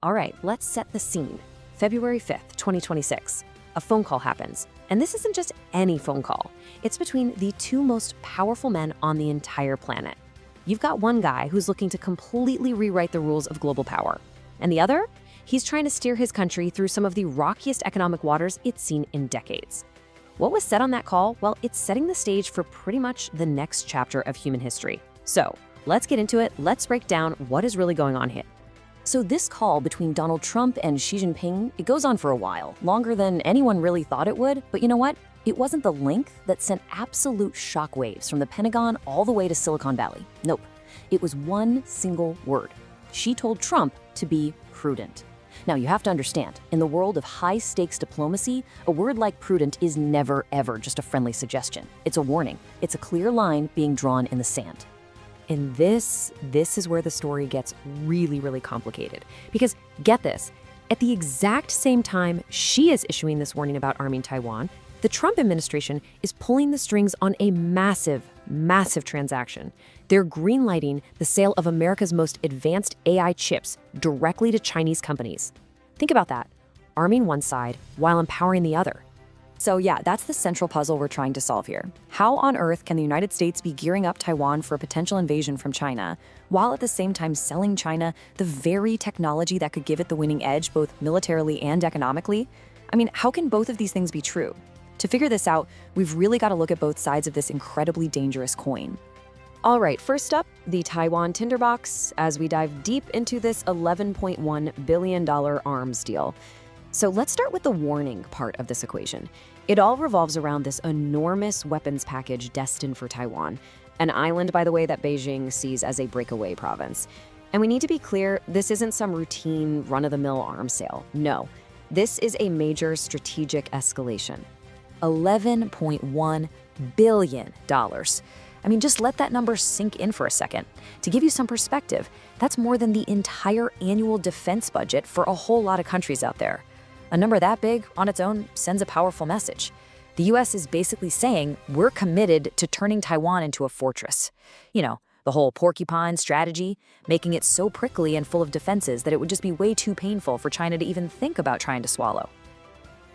All right, let's set the scene. February 5th, 2026. A phone call happens. And this isn't just any phone call. It's between the two most powerful men on the entire planet. You've got one guy who's looking to completely rewrite the rules of global power. And the other? He's trying to steer his country through some of the rockiest economic waters it's seen in decades. What was said on that call? Well, it's setting the stage for pretty much the next chapter of human history. So, let's get into it. Let's break down what is really going on here. So this call between Donald Trump and Xi Jinping, it goes on for a while, longer than anyone really thought it would. But you know what? It wasn't the length that sent absolute shockwaves from the Pentagon all the way to Silicon Valley. Nope. It was one single word. Xi told Trump to be prudent. Now, you have to understand, in the world of high-stakes diplomacy, a word like prudent is never, ever just a friendly suggestion. It's a warning. It's a clear line being drawn in the sand. And this is where the story gets really, really complicated. Because, get this, at the exact same time Xi is issuing this warning about arming Taiwan, the Trump administration is pulling the strings on a massive, massive transaction. They're greenlighting the sale of America's most advanced AI chips directly to Chinese companies. Think about that, arming one side while empowering the other. So yeah, that's the central puzzle we're trying to solve here. How on earth can the United States be gearing up Taiwan for a potential invasion from China, while at the same time selling China the very technology that could give it the winning edge both militarily and economically? I mean, how can both of these things be true? To figure this out, we've really got to look at both sides of this incredibly dangerous coin. All right, first up, the Taiwan tinderbox, as we dive deep into this $11.1 billion arms deal. So let's start with the warning part of this equation. It all revolves around this enormous weapons package destined for Taiwan, an island, by the way, that Beijing sees as a breakaway province. And we need to be clear, this isn't some routine run-of-the-mill arms sale. No, this is a major strategic escalation. $11.1 billion. I mean, just let that number sink in for a second. To give you some perspective, that's more than the entire annual defense budget for a whole lot of countries out there. A number that big on its own sends a powerful message. The US is basically saying we're committed to turning Taiwan into a fortress. You know, the whole porcupine strategy, making it so prickly and full of defenses that it would just be way too painful for China to even think about trying to swallow.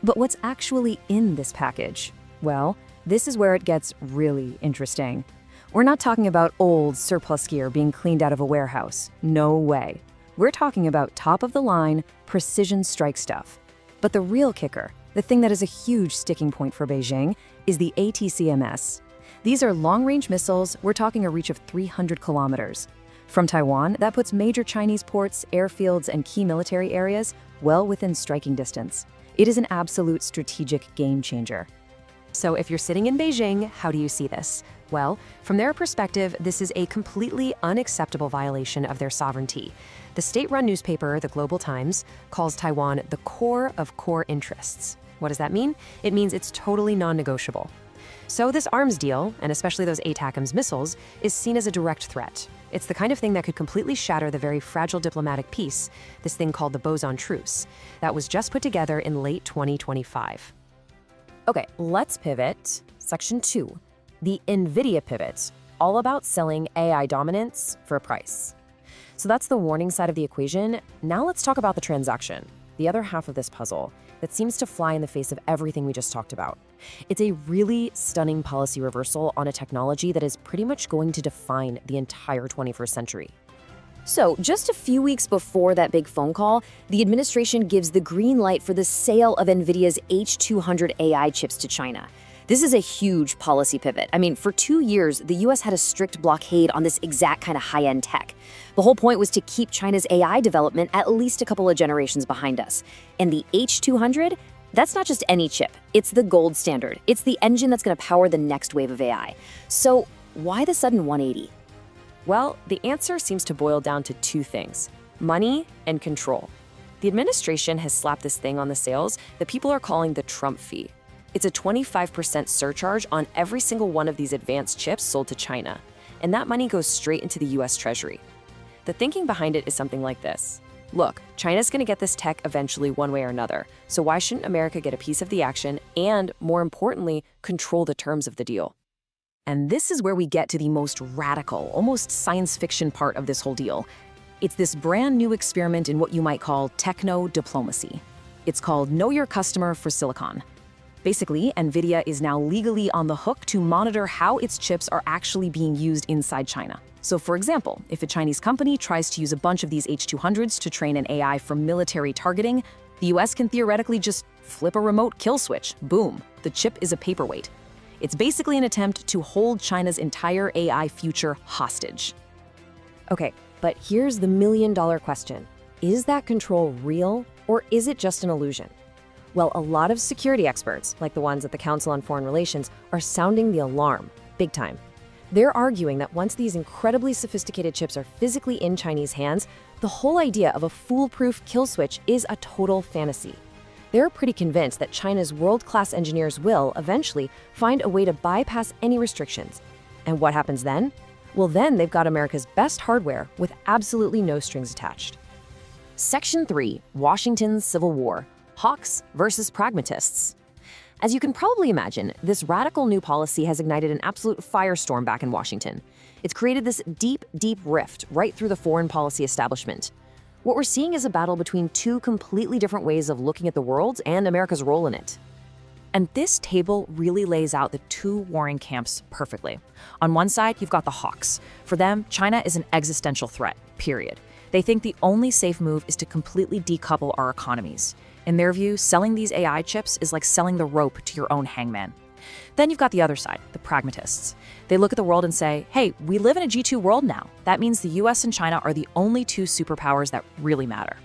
But what's actually in this package? Well, this is where it gets really interesting. We're not talking about old surplus gear being cleaned out of a warehouse. No way. We're talking about top-of-the-line, precision strike stuff. But the real kicker, the thing that is a huge sticking point for Beijing, is the ATCMS. These are long-range missiles. We're talking a reach of 300 kilometers. From Taiwan, that puts major Chinese ports, airfields, and key military areas well within striking distance. It is an absolute strategic game changer. So if you're sitting in Beijing, how do you see this? Well, from their perspective, this is a completely unacceptable violation of their sovereignty. The state-run newspaper, the Global Times, calls Taiwan the core of core interests. What does that mean? It means it's totally non-negotiable. So this arms deal, and especially those ATACMS missiles, is seen as a direct threat. It's the kind of thing that could completely shatter the very fragile diplomatic peace, this thing called the Busan Truce, that was just put together in late 2025. Okay, let's pivot. Section 2. The NVIDIA pivot, all about selling AI dominance for a price. So that's the warning side of the equation. Now let's talk about the transaction, the other half of this puzzle that seems to fly in the face of everything we just talked about. It's a really stunning policy reversal on a technology that is pretty much going to define the entire 21st century. So, just a few weeks before that big phone call, the administration gives the green light for the sale of NVIDIA's H200 AI chips to China. This is a huge policy pivot. I mean, for 2 years, the US had a strict blockade on this exact kind of high-end tech. The whole point was to keep China's AI development at least a couple of generations behind us. And the H200, that's not just any chip. It's the gold standard. It's the engine that's going to power the next wave of AI. So, why the sudden 180? Well, the answer seems to boil down to two things: money and control. The administration has slapped this thing on the sales that people are calling the Trump fee. It's a 25% surcharge on every single one of these advanced chips sold to China, and that money goes straight into the US Treasury. The thinking behind it is something like this. Look, China's going to get this tech eventually one way or another, so why shouldn't America get a piece of the action and, more importantly, control the terms of the deal? And this is where we get to the most radical, almost science fiction part of this whole deal. It's this brand new experiment in what you might call techno-diplomacy. It's called Know Your Customer for Silicon. Basically, NVIDIA is now legally on the hook to monitor how its chips are actually being used inside China. So for example, if a Chinese company tries to use a bunch of these H200s to train an AI for military targeting, the US can theoretically just flip a remote kill switch. Boom, the chip is a paperweight. It's basically an attempt to hold China's entire AI future hostage. Okay, but here's the million-dollar question. Is that control real, or is it just an illusion? Well, a lot of security experts, like the ones at the Council on Foreign Relations, are sounding the alarm, big time. They're arguing that once these incredibly sophisticated chips are physically in Chinese hands, the whole idea of a foolproof kill switch is a total fantasy. They're pretty convinced that China's world-class engineers will, eventually, find a way to bypass any restrictions. And what happens then? Well, then they've got America's best hardware with absolutely no strings attached. Section 3, Washington's Civil War, Hawks versus Pragmatists. As you can probably imagine, this radical new policy has ignited an absolute firestorm back in Washington. It's created this deep, deep rift right through the foreign policy establishment. What we're seeing is a battle between two completely different ways of looking at the world and America's role in it. And this table really lays out the two warring camps perfectly. On one side, you've got the Hawks. For them, China is an existential threat, period. They think the only safe move is to completely decouple our economies. In their view, selling these AI chips is like selling the rope to your own hangman. Then you've got the other side, the pragmatists. They look at the world and say, hey, we live in a G2 world now. That means the US and China are the only two superpowers that really matter.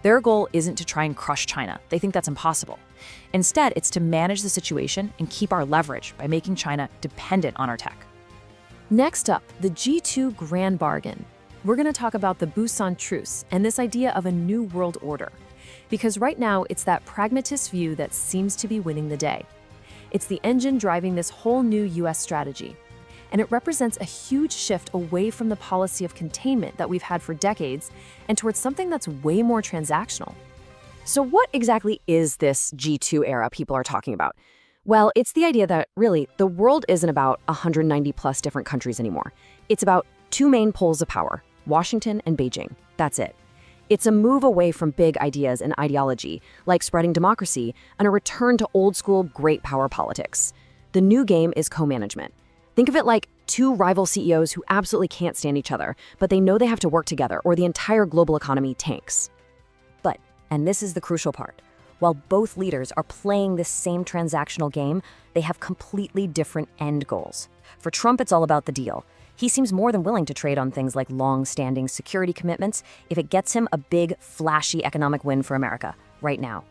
Their goal isn't to try and crush China. They think that's impossible. Instead, it's to manage the situation and keep our leverage by making China dependent on our tech. Next up, the G2 Grand Bargain. We're going to talk about the Busan Truce and this idea of a new world order. Because right now, it's that pragmatist view that seems to be winning the day. It's the engine driving this whole new US strategy. And it represents a huge shift away from the policy of containment that we've had for decades and towards something that's way more transactional. So what exactly is this G2 era people are talking about? Well, it's the idea that, really, the world isn't about 190 plus different countries anymore. It's about two main poles of power, Washington and Beijing. That's it. It's a move away from big ideas and ideology, like spreading democracy, and a return to old-school great power politics. The new game is co-management. Think of it like two rival CEOs who absolutely can't stand each other, but they know they have to work together or the entire global economy tanks. But, and this is the crucial part, while both leaders are playing this same transactional game, they have completely different end goals. For Trump, it's all about the deal. He seems more than willing to trade on things like long-standing security commitments if it gets him a big, flashy economic win for America, right now.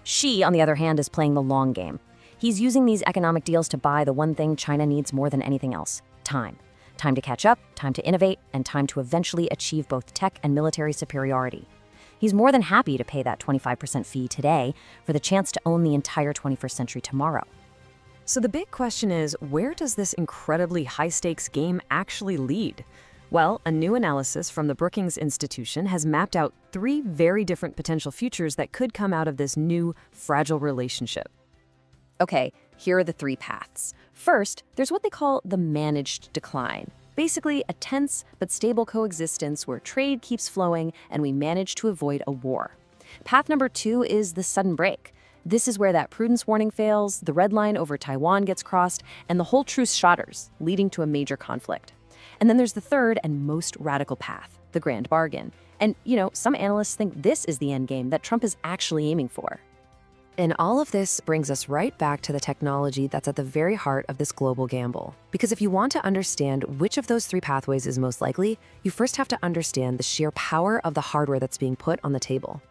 Xi, on the other hand, is playing the long game. He's using these economic deals to buy the one thing China needs more than anything else: time. Time to catch up, time to innovate, and time to eventually achieve both tech and military superiority. He's more than happy to pay that 25% fee today for the chance to own the entire 21st century tomorrow. So the big question is, where does this incredibly high-stakes game actually lead? Well, a new analysis from the Brookings Institution has mapped out three very different potential futures that could come out of this new, fragile relationship. Okay, here are the three paths. First, there's what they call the managed decline. Basically, a tense but stable coexistence where trade keeps flowing and we manage to avoid a war. Path number 2 is the sudden break. This is where that prudence warning fails, the red line over Taiwan gets crossed, and the whole truce shatters, leading to a major conflict. And then there's the third and most radical path, the grand bargain. And, some analysts think this is the endgame that Trump is actually aiming for. And all of this brings us right back to the technology that's at the very heart of this global gamble. Because if you want to understand which of those three pathways is most likely, you first have to understand the sheer power of the hardware that's being put on the table.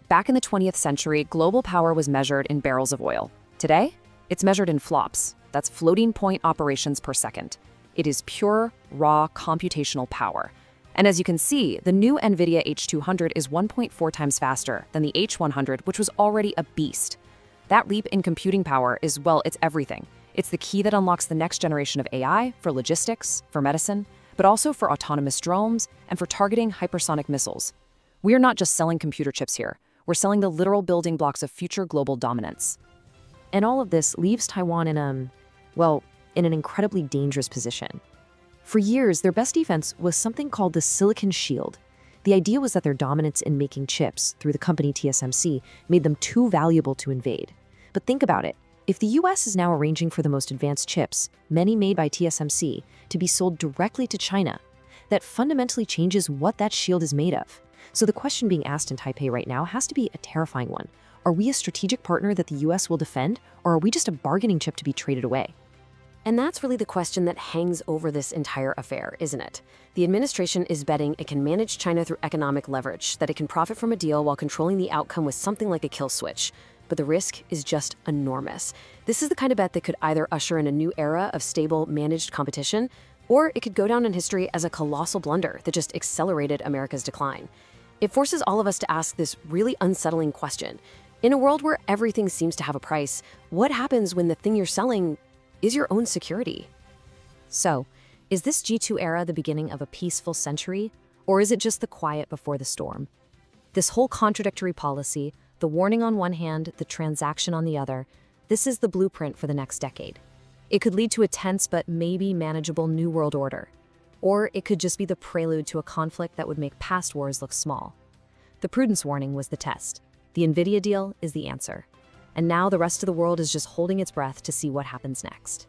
Back in the 20th century, global power was measured in barrels of oil. Today, it's measured in flops. That's floating point operations per second. It is pure, raw computational power. And as you can see, the new NVIDIA H200 is 1.4 times faster than the H100, which was already a beast. That leap in computing power is, it's everything. It's the key that unlocks the next generation of AI for logistics, for medicine, but also for autonomous drones and for targeting hypersonic missiles. We are not just selling computer chips here. We're selling the literal building blocks of future global dominance. And all of this leaves Taiwan in an incredibly dangerous position. For years, their best defense was something called the Silicon Shield. The idea was that their dominance in making chips through the company TSMC made them too valuable to invade. But think about it. If the US is now arranging for the most advanced chips, many made by TSMC, to be sold directly to China, that fundamentally changes what that shield is made of. So the question being asked in Taipei right now has to be a terrifying one. Are we a strategic partner that the US will defend, or are we just a bargaining chip to be traded away? And that's really the question that hangs over this entire affair, isn't it? The administration is betting it can manage China through economic leverage, that it can profit from a deal while controlling the outcome with something like a kill switch. But the risk is just enormous. This is the kind of bet that could either usher in a new era of stable, managed competition, or it could go down in history as a colossal blunder that just accelerated America's decline. It forces all of us to ask this really unsettling question. In a world where everything seems to have a price, what happens when the thing you're selling is your own security? So, is this G2 era the beginning of a peaceful century, or is it just the quiet before the storm? This whole contradictory policy, the warning on one hand, the transaction on the other, this is the blueprint for the next decade. It could lead to a tense but maybe manageable new world order. Or it could just be the prelude to a conflict that would make past wars look small. The prudence warning was the test. The Nvidia deal is the answer. And now the rest of the world is just holding its breath to see what happens next.